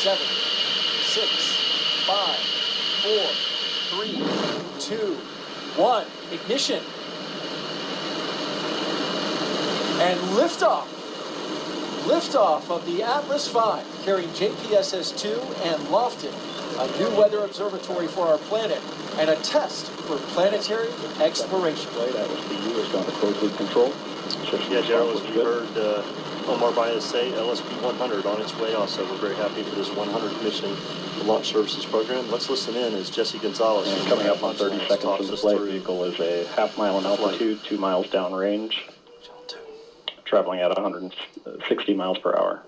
7, 6, 5, 4, 3, 2, 1. Ignition. And liftoff. Liftoff of the Atlas V, carrying JPSS-2 and Lofton, a new weather observatory for our planet, and a test for planetary exploration. Atlas VU has gone to closed loop control. Yeah, Daryl, as we heard Omar Baez say, LSP-100 on its way also. We're very happy for this 100th mission, the Launch Services Program. Let's listen in as Jesse Gonzalez. And coming up on 30 seconds from the flight, vehicle is a half-mile in altitude, 2 miles downrange, traveling at 160 miles per hour.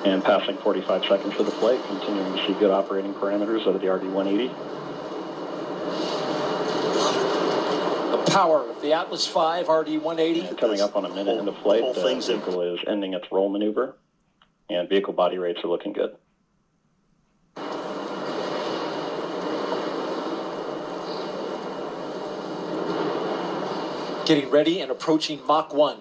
And passing 45 seconds of the flight, continuing to see good operating parameters out of the RD-180. The power of the Atlas V RD-180. And coming up on a minute into flight, the vehicle is ending its roll maneuver, and vehicle body rates are looking good. Getting ready and approaching Mach 1.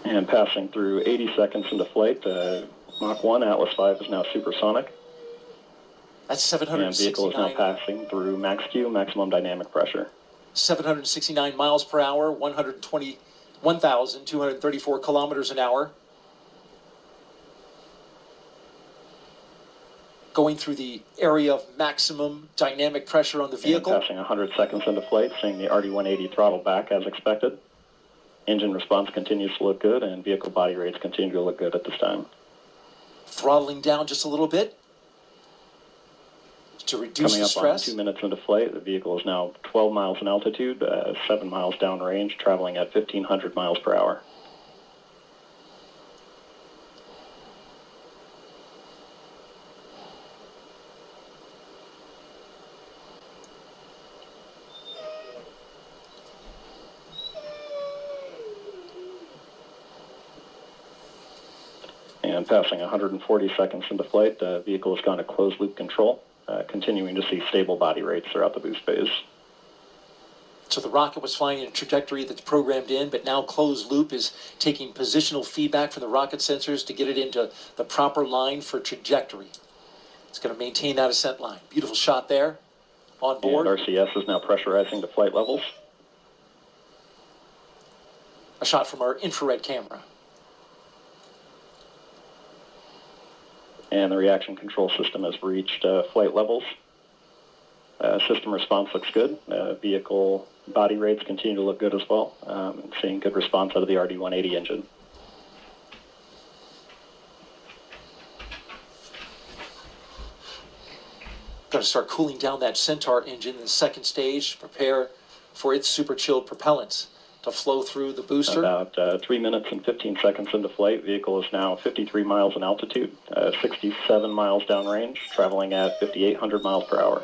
And passing through 80 seconds into flight, Mach 1 Atlas V is now supersonic. That's 769. And vehicle is now passing through max Q, maximum dynamic pressure. 769 miles per hour, 121,234 kilometers an hour. Going through the area of maximum dynamic pressure on the vehicle. And passing 100 seconds into flight, seeing the RD-180 throttle back as expected. Engine response continues to look good, and vehicle body rates continue to look good at this time. Throttling down just a little bit to reduce the stress. Coming up on 2 minutes into flight, the vehicle is now 12 miles in altitude, 7 miles downrange, traveling at 1,500 miles per hour. And passing 140 seconds into flight, the vehicle has gone to closed loop control, continuing to see stable body rates throughout the boost phase. So the rocket was flying in a trajectory that's programmed in, but now closed loop is taking positional feedback from the rocket sensors to get it into the proper line for trajectory. It's going to maintain that ascent line. Beautiful shot there on board. And RCS is now pressurizing to flight levels. A shot from our infrared camera. And the reaction control system has reached flight levels. System response looks good. Vehicle body rates continue to look good as well. Seeing good response out of the RD-180 engine. Got to start cooling down that Centaur engine in the second stage. Prepare for its super chilled propellants to flow through the booster. About 3 minutes and 15 seconds into flight, vehicle is now 53 miles in altitude, 67 miles downrange, traveling at 5,800 miles per hour.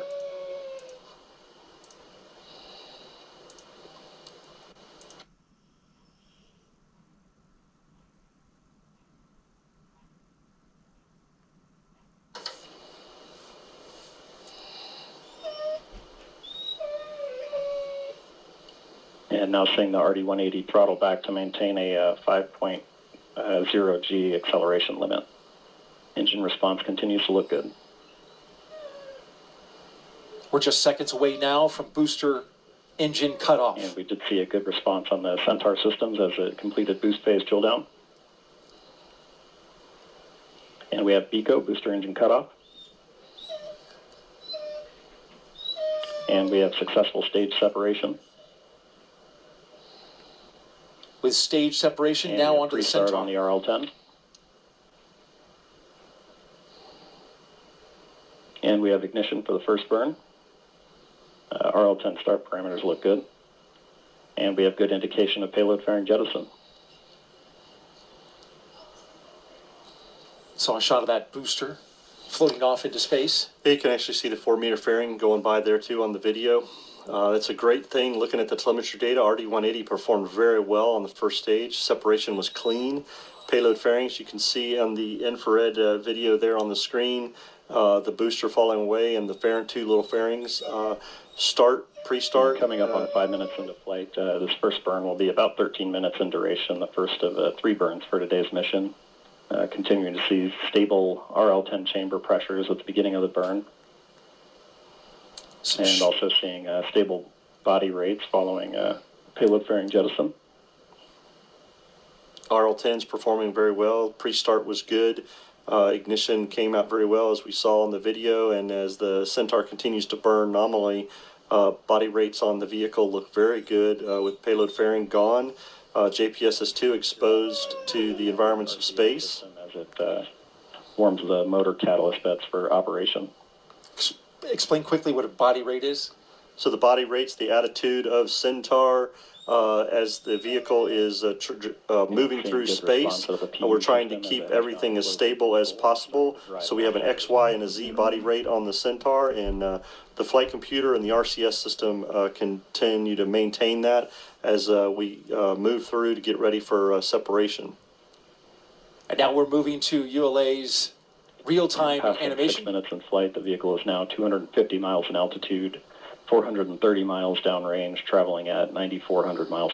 And now seeing the RD-180 throttle back to maintain a 5.0 G acceleration limit. Engine response continues to look good. We're just seconds away now from booster engine cutoff. And we did see a good response on the Centaur systems as it completed boost phase drill down. And we have BECO, booster engine cutoff. And we have successful stage separation. With stage separation, now onto the Centaur. On the RL-10. And we have ignition for the first burn. RL-10 start parameters look good. And we have good indication of payload fairing jettison. Saw a shot of that booster floating off into space. You can actually see the 4-meter fairing going by there too on the video. That's a great thing. Looking at the telemetry data, RD-180 performed very well on the first stage. Separation was clean. Payload fairings, you can see on the infrared video there on the screen, the booster falling away and the two little fairings. Pre-start. Coming up on 5 minutes into flight, this first burn will be about 13 minutes in duration, the first of 3 burns for today's mission. Continuing to see stable RL-10 chamber pressures at the beginning of the burn, and also seeing stable body rates following payload fairing jettison. RL-10's performing very well. Pre-start was good. Ignition came out very well, as we saw in the video, and as the Centaur continues to burn nominally, body rates on the vehicle look very good with payload fairing gone. JPSS-2 exposed to the environments of space. As it warms the motor catalyst beds for operation. Explain quickly what a body rate is. So the body rate's the attitude of Centaur as the vehicle is moving through space. We're trying to keep everything as stable as possible. So we have an X, Y, and a Z body rate on the Centaur, and the flight computer and the RCS system continue to maintain that as we move through to get ready for separation. And now we're moving to ULA's real-time animation. 6 minutes in flight, the vehicle is now 250 miles in altitude, 430 miles downrange, traveling at 9,400 miles